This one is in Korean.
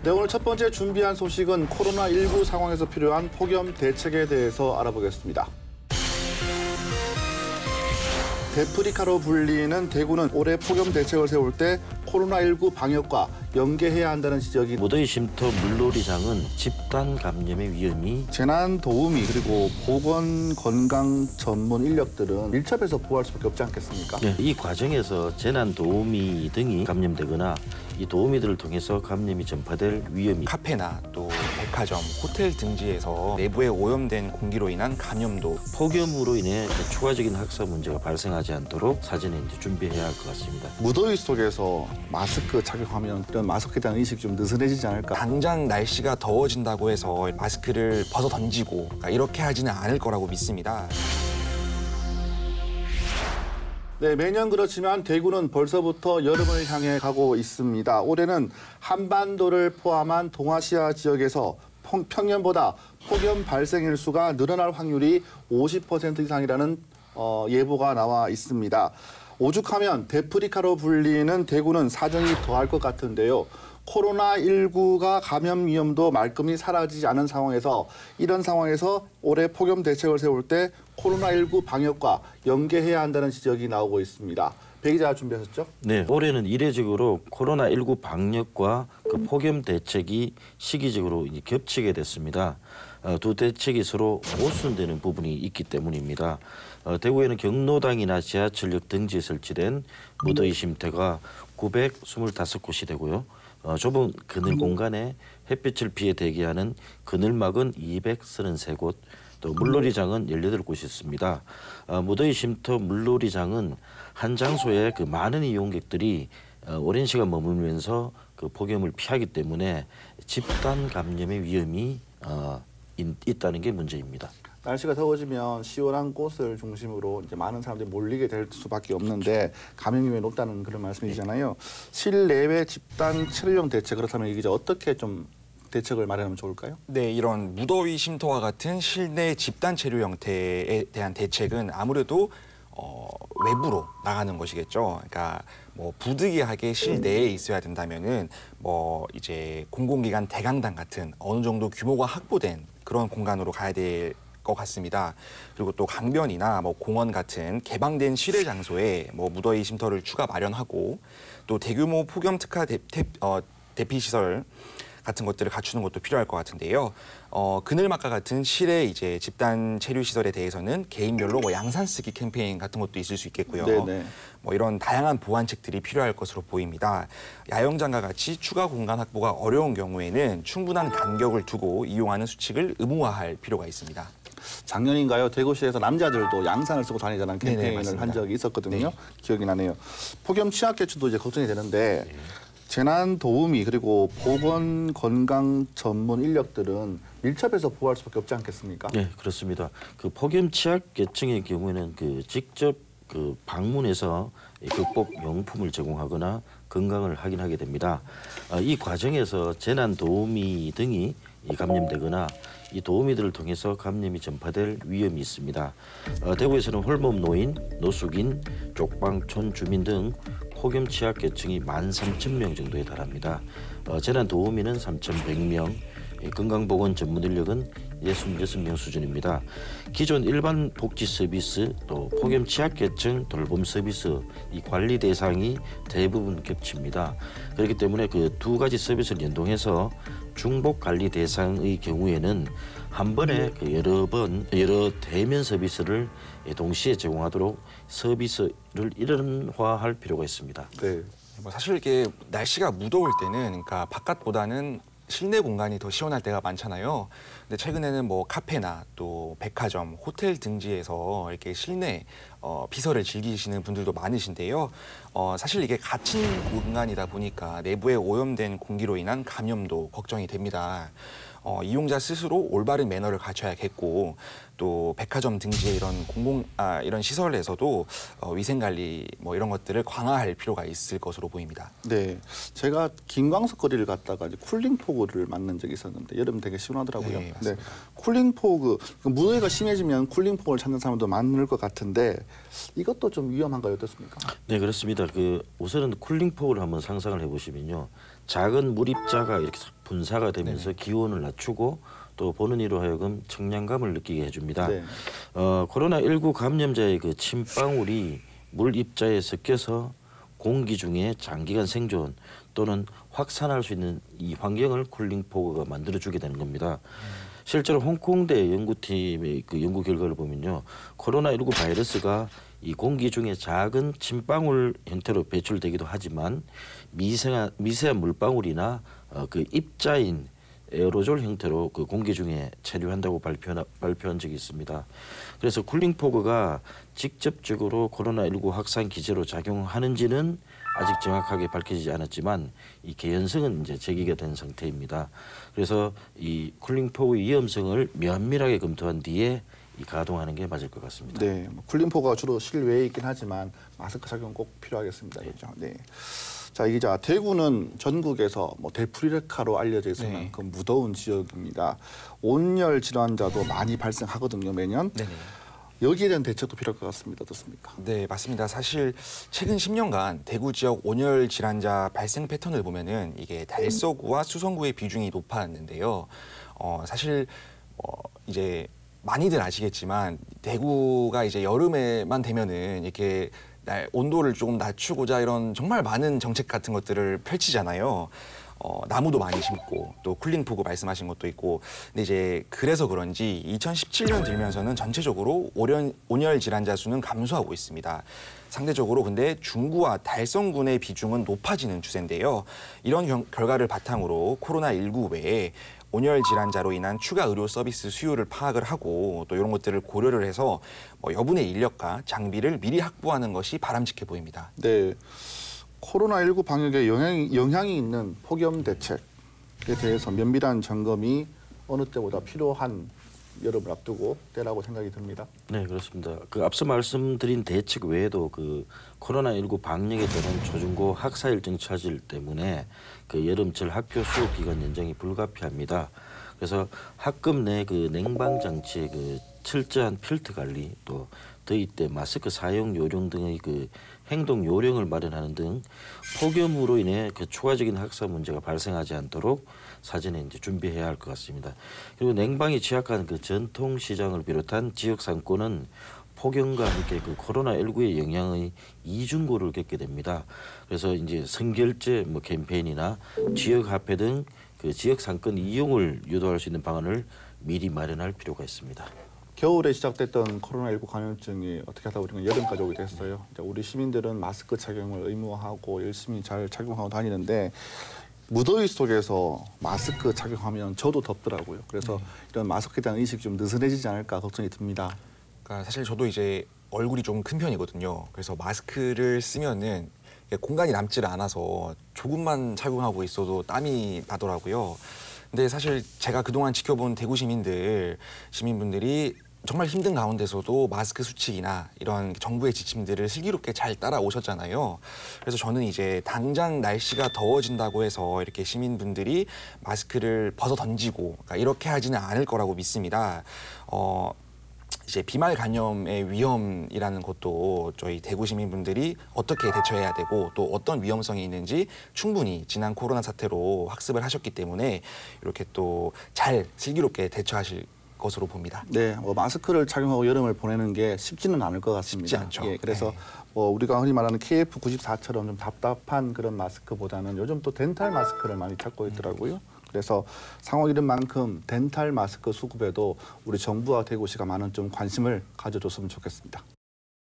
네, 오늘 첫 번째 준비한 소식은 코로나19 상황에서 필요한 폭염 대책에 대해서 알아보겠습니다. 데프리카로 불리는 대구는 올해 폭염 대책을 세울 때 코로나19 방역과 연계해야 한다는 지적이 무더위 쉼터 물놀이장은 집단 감염의 위험이 재난 도우미 그리고 보건 건강 전문 인력들은 밀접해서 보호할 수밖에 없지 않겠습니까? 네, 이 과정에서 재난 도우미 등이 감염되거나 이 도우미들을 통해서 감염이 전파될 위험이 카페나 또 백화점, 호텔 등지에서 내부에 오염된 공기로 인한 감염도 폭염으로 인해 추가적인 확산 문제가 발생하지 않도록 사전에 이제 준비해야 할 것 같습니다. 무더위 속에서 마스크 착용하면 이런 마스크에 대한 인식이 좀 느슨해지지 않을까? 당장 날씨가 더워진다고 해서 마스크를 벗어 던지고 이렇게 하지는 않을 거라고 믿습니다. 네, 매년 그렇지만 대구는 벌써부터 여름을 향해 가고 있습니다. 올해는 한반도를 포함한 동아시아 지역에서 평년보다 폭염 발생 일수가 늘어날 확률이 50% 이상이라는 예보가 나와 있습니다. 오죽하면 데프리카로 불리는 대구는 사정이 더할 것 같은데요. 코로나19가 감염 위험도 말끔히 사라지지 않은 상황에서 이런 상황에서 올해 폭염 대책을 세울 때 코로나19 방역과 연계해야 한다는 지적이 나오고 있습니다. 배 기자 준비하셨죠? 네, 올해는 이례적으로 코로나19 방역과 그 폭염 대책이 시기적으로 이제 겹치게 됐습니다. 두 대책이 서로 모순되는 부분이 있기 때문입니다. 대구에는 경로당이나 지하철역 등지에 설치된 무더위 쉼터가 925곳이 되고요. 좁은 그늘 공간에 햇빛을 피해 대기하는 그늘막은 233곳, 또 물놀이장은 18곳이 있습니다. 무더위 쉼터 물놀이장은 한 장소에 그 많은 이용객들이 오랜 시간 머물면서 그 폭염을 피하기 때문에 집단 감염의 위험이 있다는 게 문제입니다. 날씨가 더워지면 시원한 곳을 중심으로 이제 많은 사람들이 몰리게 될 수밖에 없는데 감염 위험이 높다는 그런 말씀이시잖아요. 실내외 집단 체류용 대책 그렇다면 이게 어떻게 좀 대책을 마련하면 좋을까요? 네, 이런 무더위 쉼터와 같은 실내 집단 체류 형태에 대한 대책은 아무래도 외부로 나가는 것이겠죠. 그러니까 뭐 부득이하게 실내에 있어야 된다면은 뭐 이제 공공기관 대강당 같은 어느 정도 규모가 확보된 그런 공간으로 가야 될 것 같습니다. 그리고 또 강변이나 뭐 공원 같은 개방된 실외 장소에 뭐 무더위 쉼터를 추가 마련하고 또 대규모 폭염 특화 대피 시설 같은 것들을 갖추는 것도 필요할 것 같은데요. 그늘막과 같은 실외 이제 집단 체류 시설에 대해서는 개인별로 뭐 양산 쓰기 캠페인 같은 것도 있을 수 있겠고요. 네네. 뭐 이런 다양한 보완책들이 필요할 것으로 보입니다. 야영장과 같이 추가 공간 확보가 어려운 경우에는 충분한 간격을 두고 이용하는 수칙을 의무화할 필요가 있습니다. 작년인가요? 대구시에서 남자들도 양산을 쓰고 다니자는 캠페인을 네네, 한 적이 있었거든요. 네. 기억이 나네요. 폭염 취약계층도 이제 걱정이 되는데 재난 도우미 그리고 보건 건강 전문 인력들은 밀접해서 보호할 수밖에 없지 않겠습니까? 네, 그렇습니다. 그 폭염 취약계층의 경우에는 그 직접 그 방문해서 극복 용품을 제공하거나 건강을 확인하게 됩니다. 이 과정에서 재난 도우미 등이 감염되거나 이 도우미들을 통해서 감염이 전파될 위험이 있습니다. 대구에서는 홀몸 노인, 노숙인, 쪽방촌 주민 등 폭염 취약계층이 13,000명 정도에 달합니다. 재난 도우미는 3,100명, 건강보건 전문 인력은 66명 수준입니다. 기존 일반 복지 서비스 또 폭염 취약계층 돌봄 서비스 이 관리 대상이 대부분 겹칩니다. 그렇기 때문에 그 두 가지 서비스를 연동해서 중복 관리 대상의 경우에는 한 번에 그 여러 대면 서비스를 동시에 제공하도록 서비스를 일원화할 필요가 있습니다. 네. 뭐 사실 이게 날씨가 무더울 때는 그러니까 바깥보다는 실내 공간이 더 시원할 때가 많잖아요. 근데 최근에는 뭐 카페나 또 백화점, 호텔 등지에서 이렇게 실내 비서를 즐기시는 분들도 많으신데요. 사실 이게 갇힌 공간이다 보니까 내부에 오염된 공기로 인한 감염도 걱정이 됩니다. 이용자 스스로 올바른 매너를 갖춰야겠고 또 백화점 등지의 이런 시설에서도 위생 관리 뭐 이런 것들을 강화할 필요가 있을 것으로 보입니다. 네, 제가 김광석 거리를 갔다가 이제 쿨링포그를 맞는 적이 있었는데 여름 되게 시원하더라고요. 네, 맞습니다. 쿨링포그 무더위가 심해지면 쿨링포그를 찾는 사람도 많을 것 같은데 이것도 좀 위험한가요? 어떻습니까? 네, 그렇습니다. 우선은 쿨링포그를 한번 상상을 해보시면요. 작은 물입자가 이렇게 분사가 되면서 기온을 낮추고 또 보는 이로 하여금 청량감을 느끼게 해줍니다. 네. 코로나19 감염자의 그 침방울이 물 입자에 섞여서 공기 중에 장기간 생존 또는 확산할 수 있는 이 환경을 쿨링 포그가 만들어주게 되는 겁니다. 실제로 홍콩대 연구팀의 그 연구 결과를 보면요, 코로나19 바이러스가 이 공기 중에 작은 침방울 형태로 배출되기도 하지만 미세한 물방울이나 그 입자인 에어로졸 형태로 그 공기 중에 체류한다고 발표한 적이 있습니다. 그래서 쿨링 포그가 직접적으로 코로나19 확산 기제로 작용하는지는 아직 정확하게 밝혀지지 않았지만 이 개연성은 이제 제기가 된 상태입니다. 그래서 이 쿨링 포그의 위험성을 면밀하게 검토한 뒤에 이 가동하는 게 맞을 것 같습니다. 네, 쿨링포가 주로 실외에 있긴 하지만 마스크 착용 꼭 필요하겠습니다. 그렇죠? 네. 자, 이 기자, 대구는 전국에서 대프리레카로 알려져 있을 만큼 무더운 지역입니다. 온열 질환자도 많이 발생하거든요, 매년. 네네. 여기에 대한 대책도 필요할 것 같습니다. 어떻습니까? 네, 맞습니다. 사실 최근 10년간 대구 지역 온열 질환자 발생 패턴을 보면은 이게 달서구와 수성구의 비중이 높았는데요. 사실 이제 많이들 아시겠지만 대구가 이제 여름에만 되면은 이렇게 온도를 조금 낮추고자 이런 정말 많은 정책 같은 것들을 펼치잖아요. 나무도 많이 심고 또 쿨링 포그 말씀하신 것도 있고. 근데 이제 그래서 그런지 2017년 들면서는 전체적으로 온열 질환자 수는 감소하고 있습니다. 상대적으로 근데 중구와 달성군의 비중은 높아지는 추세인데요. 이런 결과를 바탕으로 코로나19 외에 온열 질환자로 인한 추가 의료 서비스 수요를 파악을 하고 또 이런 것들을 고려를 해서 여분의 인력과 장비를 미리 확보하는 것이 바람직해 보입니다. 네, 코로나19 방역에 영향이 있는 폭염 대책에 대해서 면밀한 점검이 어느 때보다 필요한 여름을 앞두고 때라고 생각이 듭니다. 네, 그렇습니다. 그 앞서 말씀드린 대책 외에도 그 코로나19 방역에 따른 초중고 학사 일정 차질 때문에 그 여름철 학교 수업 기간 연장이 불가피합니다. 그래서 학급 내 그 냉방 장치의 그 철저한 필터 관리, 또 더위 때 마스크 사용 요령 등의 그 행동 요령을 마련하는 등 폭염으로 인해 그 추가적인 학사 문제가 발생하지 않도록 사전에 이제 준비해야 할 것 같습니다. 그리고 냉방이 취약한 그 전통 시장을 비롯한 지역 상권은 폭염과 함께 그 코로나19의 영향의 이중고를 겪게 됩니다. 그래서 이제 선결제 캠페인이나 지역 화폐 등 그 지역 상권 이용을 유도할 수 있는 방안을 미리 마련할 필요가 있습니다. 겨울에 시작됐던 코로나19 감염증이 어떻게 하다 보니까 여름까지 오게 됐어요. 이제 우리 시민들은 마스크 착용을 의무화하고 열심히 잘 착용하고 다니는데 무더위 속에서 마스크 착용하면 저도 덥더라고요. 그래서 이런 마스크에 대한 의식이 좀 느슨해지지 않을까 걱정이 듭니다. 그러니까 사실 저도 이제 얼굴이 좀 큰 편이거든요. 그래서 마스크를 쓰면은 공간이 남질 않아서 조금만 착용하고 있어도 땀이 나더라고요. 근데 사실 제가 그동안 지켜본 대구 시민분들이 정말 힘든 가운데서도 마스크 수칙이나 이런 정부의 지침들을 슬기롭게 잘 따라오셨잖아요. 그래서 저는 이제 당장 날씨가 더워진다고 해서 이렇게 시민분들이 마스크를 벗어 던지고 그러니까 이렇게 하지는 않을 거라고 믿습니다. 이제 비말 감염의 위험이라는 것도 저희 대구 시민분들이 어떻게 대처해야 되고 또 어떤 위험성이 있는지 충분히 지난 코로나 사태로 학습을 하셨기 때문에 이렇게 또 잘 슬기롭게 대처하실 것으로 봅니다. 네, 마스크를 착용하고 여름을 보내는 게 쉽지는 않을 것 같습니다. 쉽지 않죠. 예, 그래서 우리가 흔히 말하는 KF94처럼 좀 답답한 그런 마스크보다는 요즘 또 덴탈 마스크를 많이 찾고 있더라고요. 그래서 상황 이런 만큼 덴탈 마스크 수급에도 우리 정부와 대구시가 많은 좀 관심을 가져줬으면 좋겠습니다.